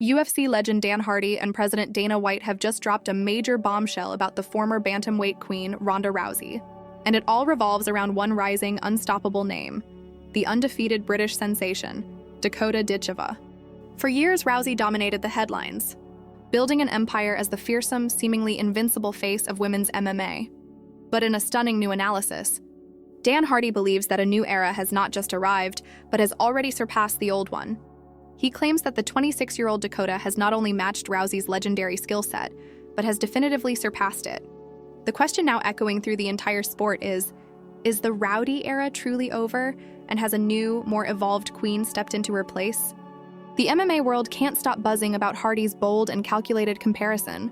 UFC legend Dan Hardy and President Dana White have just dropped a major bombshell about the former bantamweight queen, Ronda Rousey. And it all revolves around one rising, unstoppable name, the undefeated British sensation, Dakota Ditcheva. For years, Rousey dominated the headlines, building an empire as the fearsome, seemingly invincible face of women's MMA. But in a stunning new analysis, Dan Hardy believes that a new era has not just arrived, but has already surpassed the old one. He claims that the 26-year-old Dakota has not only matched Rousey's legendary skill set, but has definitively surpassed it. The question now echoing through the entire sport is the Rowdy era truly over, and has a new, more evolved queen stepped into her place? The MMA world can't stop buzzing about Hardy's bold and calculated comparison.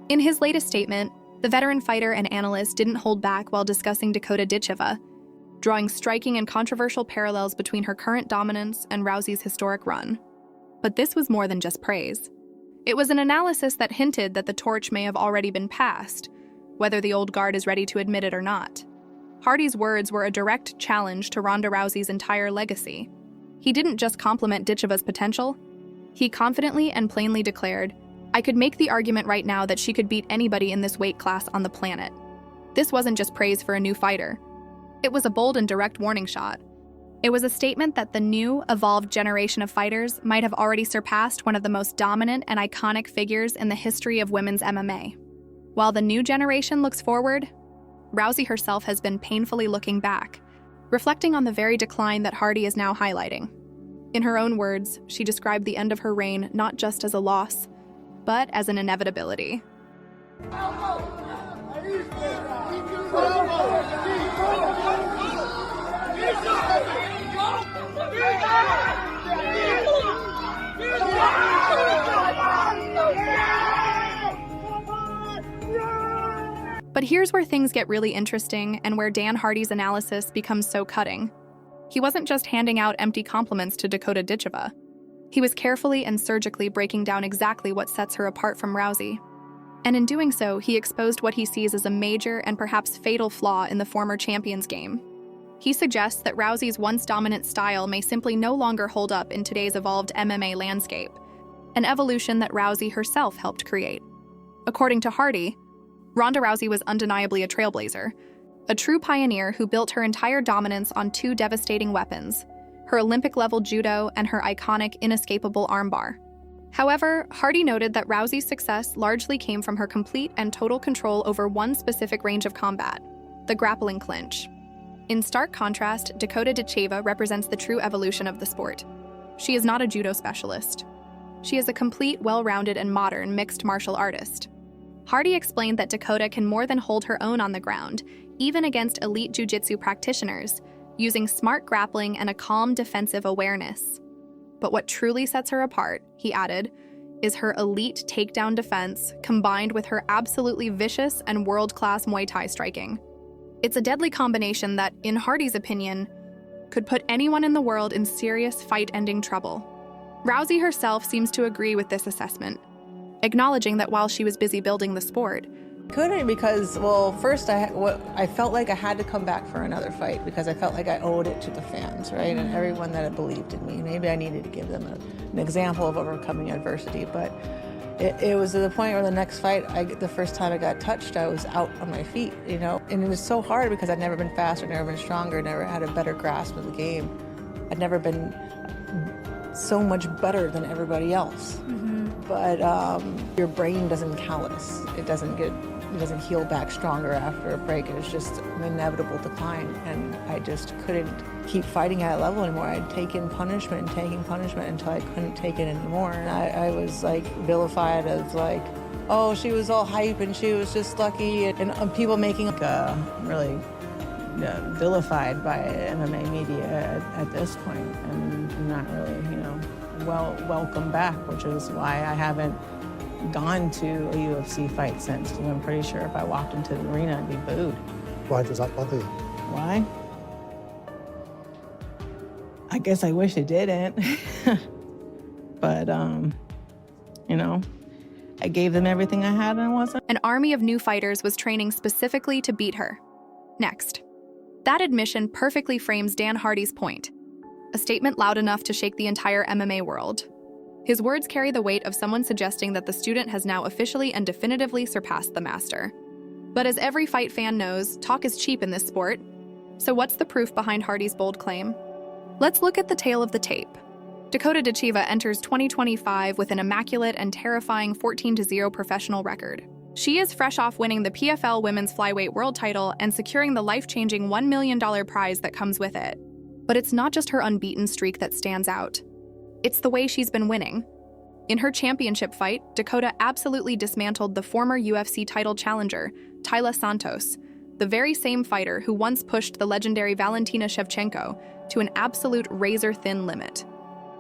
In his latest statement, the veteran fighter and analyst didn't hold back while discussing Dakota Ditcheva, drawing striking and controversial parallels between her current dominance and Rousey's historic run. But this was more than just praise. It was an analysis that hinted that the torch may have already been passed, whether the old guard is ready to admit it or not. Hardy's words were a direct challenge to Ronda Rousey's entire legacy. He didn't just compliment Ditcheva's potential. He confidently and plainly declared, "I could make the argument right now that she could beat anybody in this weight class on the planet." This wasn't just praise for a new fighter. It was a bold and direct warning shot. It was a statement that the new, evolved generation of fighters might have already surpassed one of the most dominant and iconic figures in the history of women's MMA. While the new generation looks forward, Rousey herself has been painfully looking back, reflecting on the very decline that Hardy is now highlighting. In her own words, she described the end of her reign not just as a loss, but as an inevitability. But here's where things get really interesting and where Dan Hardy's analysis becomes so cutting. He wasn't just handing out empty compliments to Dakota Ditcheva. He was carefully and surgically breaking down exactly what sets her apart from Rousey. And in doing so, he exposed what he sees as a major and perhaps fatal flaw in the former champion's game. He suggests that Rousey's once dominant style may simply no longer hold up in today's evolved MMA landscape, an evolution that Rousey herself helped create. According to Hardy, Ronda Rousey was undeniably a trailblazer, a true pioneer who built her entire dominance on two devastating weapons, her Olympic-level judo and her iconic, inescapable armbar. However, Hardy noted that Rousey's success largely came from her complete and total control over one specific range of combat, the grappling clinch. In stark contrast, Dakota Ditcheva represents the true evolution of the sport. She is not a judo specialist. She is a complete, well-rounded, and modern mixed martial artist. Hardy explained that Dakota can more than hold her own on the ground, even against elite jiu-jitsu practitioners, using smart grappling and a calm defensive awareness. But what truly sets her apart, he added, is her elite takedown defense combined with her absolutely vicious and world-class Muay Thai striking. It's a deadly combination that, in Hardy's opinion, could put anyone in the world in serious fight-ending trouble. Rousey herself seems to agree with this assessment, acknowledging that while she was busy building the sport, couldn't because, well, first I felt like I had to come back for another fight because I felt like I owed it to the fans, right? And everyone that had believed in me. Maybe I needed to give them an example of overcoming adversity, but it was to the point where the next fight, the first time I got touched, I was out on my feet, you know? And it was so hard because I'd never been faster, never been stronger, never had a better grasp of the game. I'd never been so much better than everybody else. But your brain doesn't callous. It doesn't heal back stronger after a break. It was just an inevitable decline, and I just couldn't keep fighting at that level anymore. I'd taken punishment until I couldn't take it anymore. And I was like vilified as like, oh, she was all hype and she was just lucky, and people making really vilified by MMA media at this point, and not really, welcome back, which is why I haven't gone to a UFC fight since, because I'm pretty sure if I walked into the arena, I'd be booed. Why does that bother you? Why? I guess I wish it didn't. But, I gave them everything I had and I wasn't. an army of new fighters was training specifically to beat her. Next. That admission perfectly frames Dan Hardy's point, a statement loud enough to shake the entire MMA world. His words carry the weight of someone suggesting that the student has now officially and definitively surpassed the master. But as every fight fan knows, talk is cheap in this sport. So what's the proof behind Hardy's bold claim? Let's look at the tale of the tape. Dakota Ditcheva enters 2025 with an immaculate and terrifying 14-0 professional record. She is fresh off winning the PFL Women's Flyweight World title and securing the life-changing $1 million prize that comes with it. But it's not just her unbeaten streak that stands out. It's the way she's been winning. In her championship fight, Dakota absolutely dismantled the former UFC title challenger, Taila Santos, the very same fighter who once pushed the legendary Valentina Shevchenko to an absolute razor-thin limit.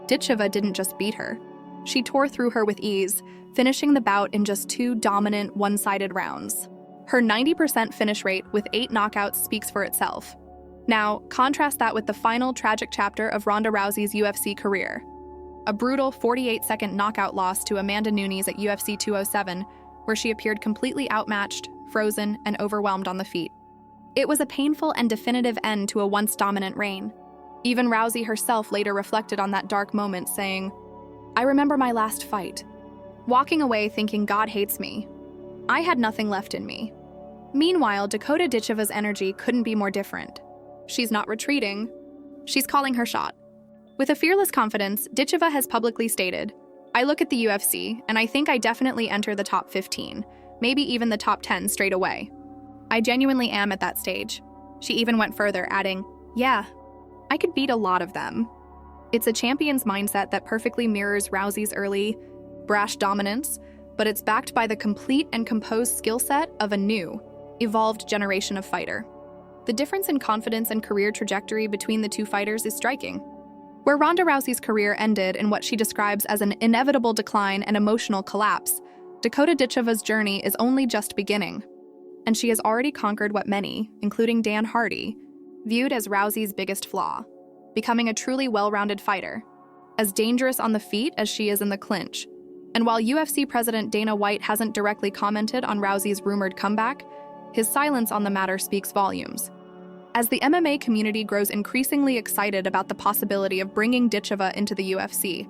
Ditcheva didn't just beat her. She tore through her with ease, finishing the bout in just 2 dominant, one-sided rounds. Her 90% finish rate with 8 knockouts speaks for itself. Now, contrast that with the final tragic chapter of Ronda Rousey's UFC career. A brutal 48-second knockout loss to Amanda Nunes at UFC 207, where she appeared completely outmatched, frozen, and overwhelmed on the feet. It was a painful and definitive end to a once dominant reign. Even Rousey herself later reflected on that dark moment, saying, "I remember my last fight, walking away thinking God hates me. I had nothing left in me." Meanwhile, Dakota Ditcheva's energy couldn't be more different. She's not retreating. She's calling her shot. With a fearless confidence, Ditcheva has publicly stated, "I look at the UFC, and I think I definitely enter the top 15, maybe even the top 10 straight away. I genuinely am at that stage." She even went further, adding, "Yeah, I could beat a lot of them." It's a champion's mindset that perfectly mirrors Rousey's early, brash dominance, but it's backed by the complete and composed skill set of a new, evolved generation of fighter. The difference in confidence and career trajectory between the two fighters is striking. Where Ronda Rousey's career ended in what she describes as an inevitable decline and emotional collapse, Dakota Ditcheva's journey is only just beginning. And she has already conquered what many, including Dan Hardy, viewed as Rousey's biggest flaw, becoming a truly well-rounded fighter, as dangerous on the feet as she is in the clinch. And while UFC President Dana White hasn't directly commented on Rousey's rumored comeback, his silence on the matter speaks volumes. As the MMA community grows increasingly excited about the possibility of bringing Ditcheva into the UFC,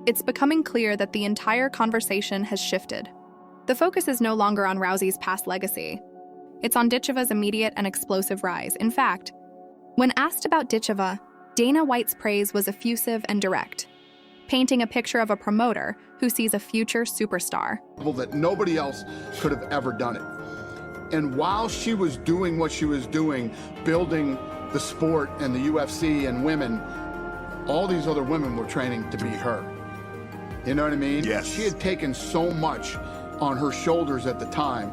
it's becoming clear that the entire conversation has shifted. The focus is no longer on Rousey's past legacy. It's on Ditcheva's immediate and explosive rise. In fact, when asked about Ditcheva, Dana White's praise was effusive and direct, painting a picture of a promoter who sees a future superstar. That nobody else could have ever done it. And while she was doing what she was doing, building the sport and the UFC and women, all these other women were training to beat her. You know what I mean? Yes. She had taken so much on her shoulders at the time,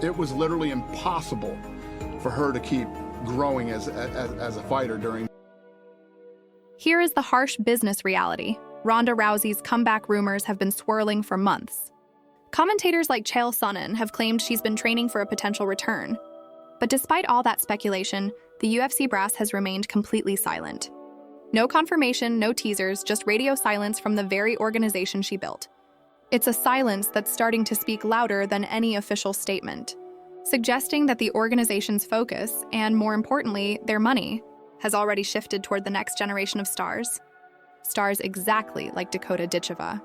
it was literally impossible for her to keep growing as a fighter during. Here is the harsh business reality. Ronda Rousey's comeback rumors have been swirling for months. Commentators like Chael Sonnen have claimed she's been training for a potential return. But despite all that speculation, the UFC brass has remained completely silent. No confirmation, no teasers, just radio silence from the very organization she built. It's a silence that's starting to speak louder than any official statement, suggesting that the organization's focus, and more importantly, their money, has already shifted toward the next generation of stars. Stars exactly like Dakota Ditcheva.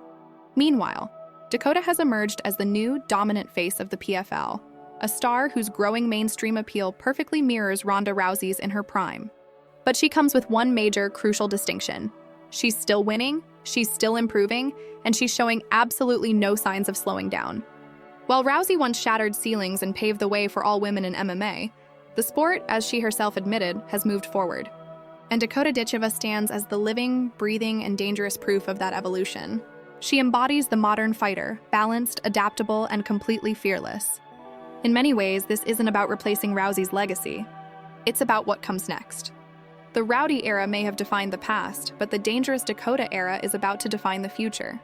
Meanwhile, Dakota has emerged as the new dominant face of the PFL, a star whose growing mainstream appeal perfectly mirrors Ronda Rousey's in her prime. But she comes with one major, crucial distinction. She's still winning, she's still improving, and she's showing absolutely no signs of slowing down. While Rousey once shattered ceilings and paved the way for all women in MMA, the sport, as she herself admitted, has moved forward. And Dakota Ditcheva stands as the living, breathing, and dangerous proof of that evolution. She embodies the modern fighter, balanced, adaptable, and completely fearless. In many ways, this isn't about replacing Rousey's legacy. It's about what comes next. The Rowdy era may have defined the past, but the dangerous Dakota era is about to define the future.